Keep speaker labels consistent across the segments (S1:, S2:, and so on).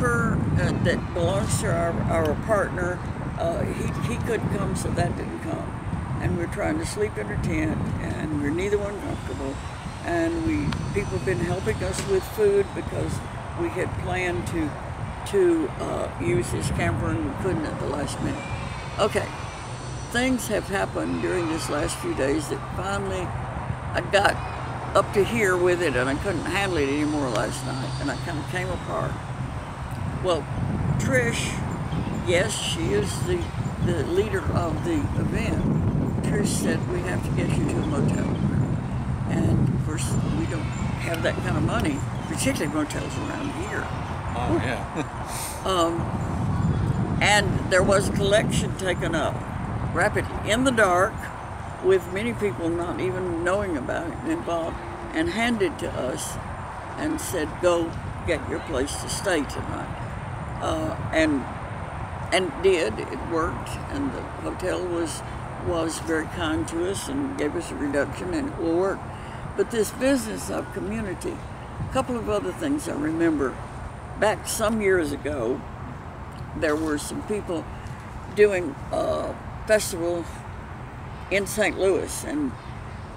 S1: camper that belongs to our partner, he couldn't come, so that didn't come. And we're trying to sleep in a tent, and we're neither one comfortable. And people have been helping us with food because we had planned to use his camper and we couldn't at the last minute. Okay, things have happened during this last few days that finally I got up to here with it, and I couldn't handle it anymore last night, and I kind of came apart. Well, Trish, yes, she is the leader of the event. Trish said, we have to get you to a motel. And of course, we don't have that kind of money, particularly motels around here.
S2: Oh, yeah.
S1: And there was a collection taken up rapidly in the dark, with many people not even knowing about it and involved, and handed to us and said, go get your place to stay tonight. And did. It worked, and the hotel was very kind to us and gave us a reduction, and it will work. But this business of community, a couple of other things I remember. Back some years ago, there were some people doing a festival in St. Louis, and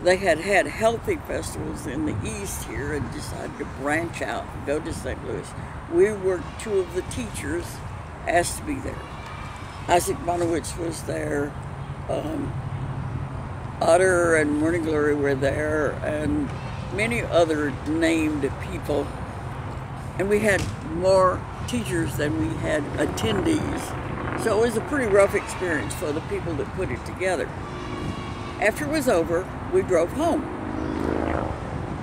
S1: they had healthy festivals in the East here and decided to branch out and go to St. Louis. We were two of the teachers asked to be there. Isaac Bonowitz was there, Otter and Morning Glory were there, and many other named people. And we had more teachers than we had attendees. So it was a pretty rough experience for the people that put it together. After it was over, we drove home.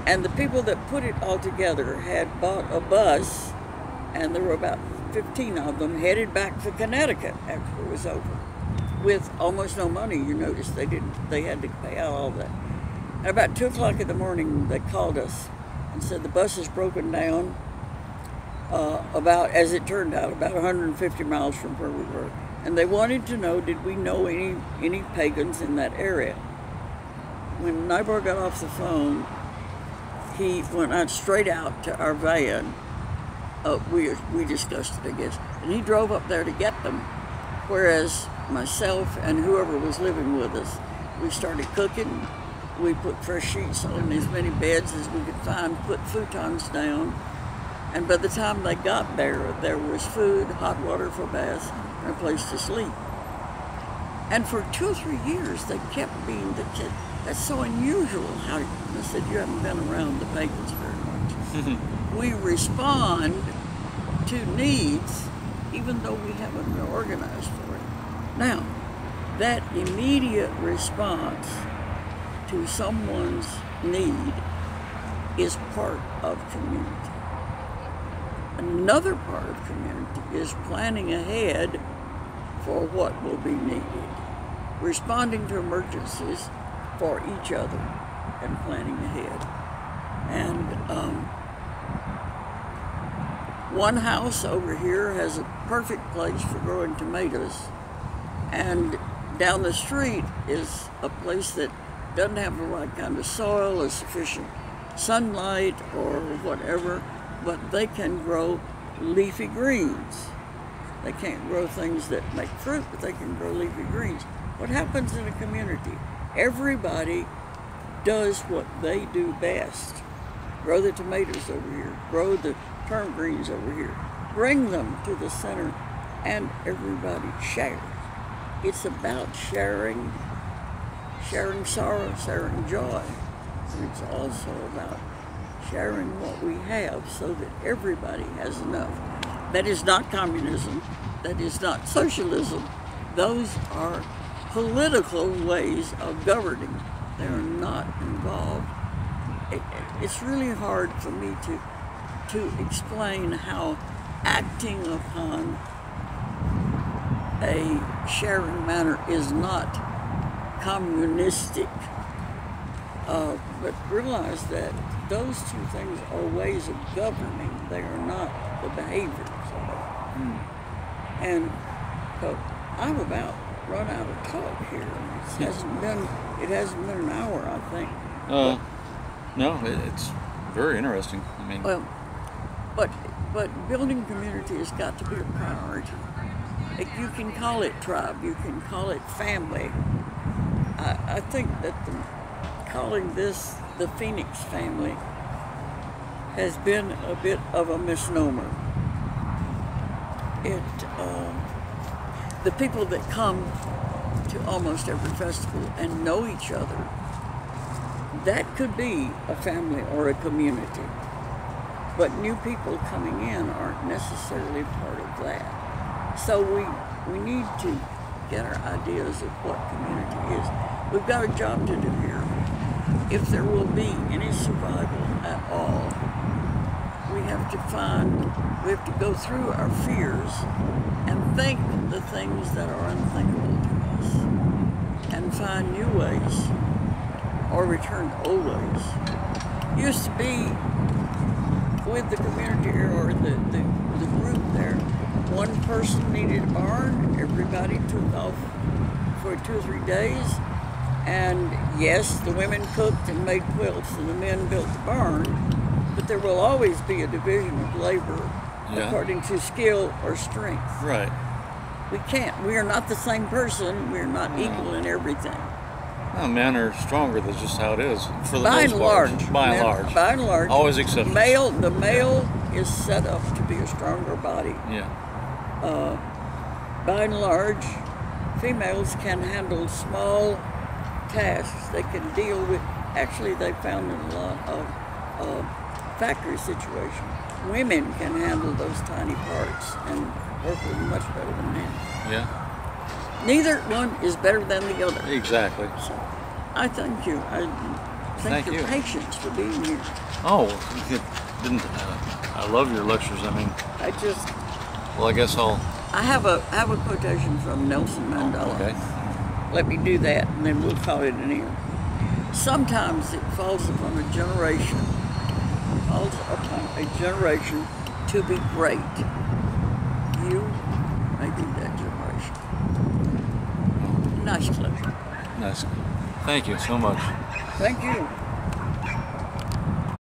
S1: And the people that put it all together had bought a bus, and there were about 15 of them headed back to Connecticut after it was over, with almost no money. You notice they had to pay out all that. At about 2 o'clock in the morning, they called us and said the bus is broken down about, as it turned out, about 150 miles from where we were. And they wanted to know, did we know any pagans in that area? When Nybor got off the phone, he went out straight out to our van. We discussed it, I guess. And he drove up there to get them, whereas myself and whoever was living with us, we started cooking. We put fresh sheets on as many beds as we could find, put futons down. And by the time they got there, there was food, hot water for baths, and a place to sleep. And for 2 or 3 years, they kept being the kid. That's so unusual. How I said, you haven't been around the pagans very much. We respond to needs, even though we haven't been organized for it. Now, that immediate response to someone's need is part of community. Another part of community is planning ahead for what will be needed, responding to emergencies for each other, and planning ahead. And one house over here has a perfect place for growing tomatoes, and down the street is a place that doesn't have the right kind of soil or sufficient sunlight or whatever, but they can grow leafy greens. They can't grow things that make fruit, but they can grow leafy greens. What happens in a community? Everybody does what they do best. Grow the tomatoes over here, grow the turnip greens over here, bring them to the center, and everybody shares. It's about sharing sorrow, sharing joy, and it's also about sharing what we have so that everybody has enough. That is not communism. That is not socialism. Those are political ways of governing. They are not involved. It's really hard for me to explain how acting upon a sharing manner is not communistic. But realize that those two things are ways of governing. They are not the behaviors of it. And so I'm about run out of talk here. It hasn't been an hour, I think.
S2: No, it's very interesting. I mean,
S1: well, But building community has got to be a priority. You can call it tribe, you can call it family. I think that calling this the Phoenix family has been a bit of a misnomer. The people that come to almost every festival and know each other, that could be a family or a community. But new people coming in aren't necessarily part of that. So we need to get our ideas of what community is. We've got a job to do here. If there will be any survival at all, we have to go through our fears and think the things that are unthinkable to us and find new ways or return to old ways. Used to be with the community or the group there, one person needed a barn, everybody took off for 2 or 3 days, and yes, the women cooked and made quilts and the men built the barn, but there will always be a division of labor according to skill or strength.
S2: Right.
S1: We are not the same person, we're not equal in everything.
S2: Well, men are stronger, that's just how it is, for the
S1: By
S2: most
S1: and
S2: part.
S1: large.
S2: By and large. Always exceptions.
S1: The male is set up to be a stronger body.
S2: Yeah.
S1: By and large, females can handle small tasks. They can deal with, actually they found in a lot of factory situations, women can handle those tiny parts and work with them much better than men.
S2: Yeah.
S1: Neither one is better than the other.
S2: Exactly.
S1: So, I thank you. I thank your patience for being here.
S2: Oh, I love your lectures. I mean, well, I guess
S1: I have a quotation from Nelson Mandela.
S2: Okay.
S1: Let me do that, and then we'll call it an end. Sometimes it falls upon a generation, to be great. You may be that generation. Nice clip.
S2: Nice. Thank you so much.
S1: Thank you.